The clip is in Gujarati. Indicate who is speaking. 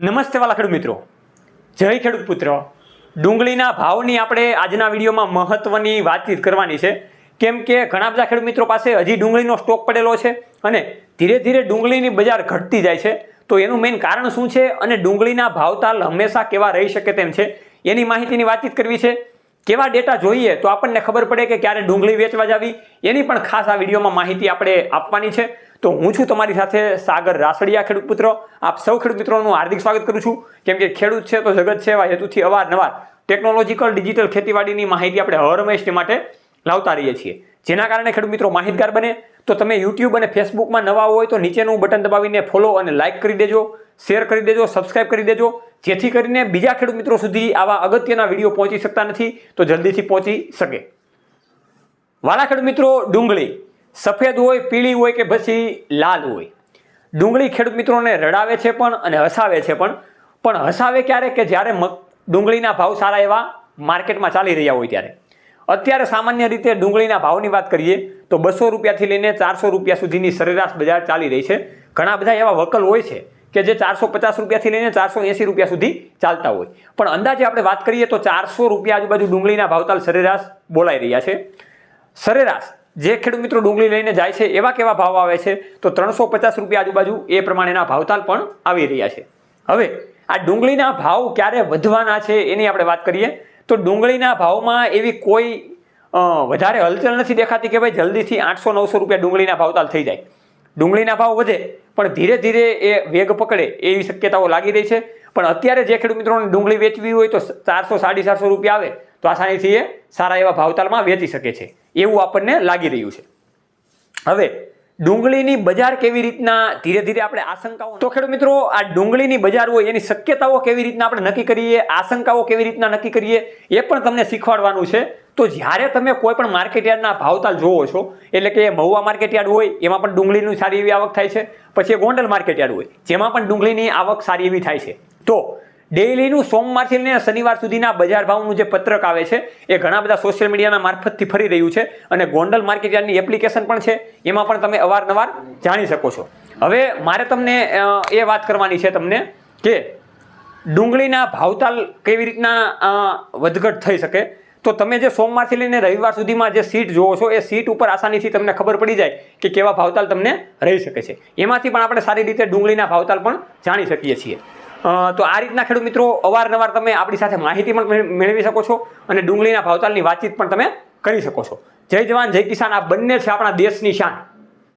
Speaker 1: નમસ્તે વાલા ખેડૂત મિત્રો, જય ખેડૂત પુત્ર। ડુંગળીના ભાવની આપણે આજના વિડીયોમાં મહત્વની વાતચીત કરવાની છે, કેમ કે ઘણા બધા ખેડૂત મિત્રો પાસે હજી ડુંગળીનો સ્ટોક પડેલો છે અને ધીરે ધીરે ડુંગળીની બજાર ઘટતી જાય છે। તો એનું મેઇન કારણ શું છે અને ડુંગળીના ભાવતાલ હંમેશા કેવા રહી શકે તેમ છે એની માહિતીની વાતચીત કરવી છે। કેવા ડેટા જોઈએ તો આપણને ખબર પડે કે ક્યારે ડુંગળી વેચવા જાવી એની પણ ખાસ આ વિડીયોમાં માહિતી આપણે આપવાની છે। તો હું છું તમારી સાથે સાગર રાસડિયા। ખેડૂત પુત્રો, આપ સૌ ખેડૂત મિત્રોનું હાર્દિક સ્વાગત કરું છું, કેમ કે ખેડૂત છે તો જગત છે, એવા હેતુથી અવારનવાર ટેકનોલોજીકલ ડિજિટલ ખેતીવાડીની માહિતી આપણે હંમેશા માટે લાવતા રહીએ છીએ, જેના કારણે ખેડૂત મિત્રો માહિતગાર બને। તો તમે યુટ્યુબ અને ફેસબુકમાં નવા હોય તો નીચેનું બટન દબાવીને ફોલો અને લાઇક કરી દેજો, શેર કરી દેજો, સબસ્ક્રાઇબ કરી દેજો, જેથી કરીને બીજા ખેડૂત મિત્રો સુધી આવા અગત્યના વિડીયો પહોંચી શકતા નથી તો જલ્દીથી પહોંચી શકે। વાલા ખેડૂત મિત્રો, ડુંગળી સફેદ હોય, પીળી હોય કે પછી લાલ હોય, ડુંગળી ખેડૂત મિત્રોને રડાવે છે પણ અને હસાવે છે પણ હસાવે ક્યારે કે જ્યારે ડુંગળીના ભાવ સારા એવા માર્કેટમાં ચાલી રહ્યા હોય ત્યારે। અત્યારે સામાન્ય રીતે ડુંગળીના ભાવની વાત કરીએ તો 200 રૂપિયાથી લઈને 400 રૂપિયા સુધીની સરેરાશ બજાર ચાલી રહી છે। ઘણા બધા એવા વકલ હોય છે કે જે 450 રૂપિયાથી લઈને 480 રૂપિયા સુધી ચાલતા હોય, પણ અંદાજે આપણે વાત કરીએ તો 400 રૂપિયા આજુબાજુ ડુંગળીના ભાવતાલ સરેરાશ બોલાઈ રહ્યા છે। સરેરાશ જે ખેડૂત મિત્રો ડુંગળી લઈને જાય છે એવા કેવા ભાવ આવે છે તો 350 રૂપિયા આજુબાજુ એ પ્રમાણેના ભાવતાલ પણ આવી રહ્યા છે। હવે આ ડુંગળીના ભાવ ક્યારે વધવાના છે એની આપણે વાત કરીએ તો ડુંગળીના ભાવમાં એવી કોઈ વધારે હલચલ નથી દેખાતી કે ભાઈ જલ્દીથી 800-900 રૂપિયા ડુંગળીના ભાવતાલ થઈ જાય। ડુંગળીના ભાવ વધે પણ ધીરે ધીરે એ વેગ પકડે એવી શક્યતાઓ લાગી રહી છે, પણ અત્યારે જે ખેડૂત મિત્રોને ડુંગળી વેચવી હોય તો 400-450 રૂપિયા આવે તો આસાનીથી એ સારા એવા ભાવતાલમાં વેચી શકે છે એવું આપણને લાગી રહ્યું છે। હવે ડુંગળીની બજાર કેવી રીતના ધીરે ધીરે આપણે આશંકાઓ, તો ખેડૂત મિત્રો આ ડુંગળીની બજાર હોય એની શક્યતાઓ કેવી રીતના આપણે નક્કી કરીએ, આશંકાઓ કેવી રીતના નક્કી કરીએ એ પણ તમને શીખવાડવાનું છે। તો જ્યારે તમે કોઈ પણ માર્કેટયાર્ડના ભાવતાલ જોવો છો, એટલે કે મહુવા માર્કેટયાર્ડ હોય એમાં પણ ડુંગળીની સારી એવી આવક થાય છે, પછી ગોંડલ માર્કેટયાર્ડ હોય જેમાં પણ ડુંગળીની આવક સારી એવી થાય છે। તો ડેઈલીનું સોમવારથી લઈને શનિવાર સુધીના બજાર ભાવનું જે પત્રક આવે છે એ ઘણા બધા સોશિયલ મીડિયાના મારફતથી ફરી રહ્યું છે અને ગોંડલ માર્કેટયાર્ડની એપ્લિકેશન પણ છે, એમાં પણ તમે અવારનવાર જાણી શકો છો। હવે મારે તમને એ વાત કરવાની છે તમને કે ડુંગળીના ભાવતાલ કેવી રીતના વધઘટ થઈ શકે। તો તમે જે સોમવારથી લઈને રવિવાર સુધીમાં જે સીટ જોવો છો એ સીટ ઉપર આસાનીથી તમને ખબર પડી જાય કે કેવા ભાવતાલ તમને રહી શકે છે, એમાંથી પણ આપણે સારી રીતે ડુંગળીના ભાવતાલ પણ જાણી શકીએ છીએ। તો આ રીતના ખેડૂત મિત્રો અવારનવાર તમે આપણી સાથે માહિતી પણ મેળવી શકો છો અને ડુંગળીના ભાવતાલની વાતચીત પણ તમે કરી શકો છો। જય જવાન જય કિસાન, આ બંને છે આપણા દેશની શાન।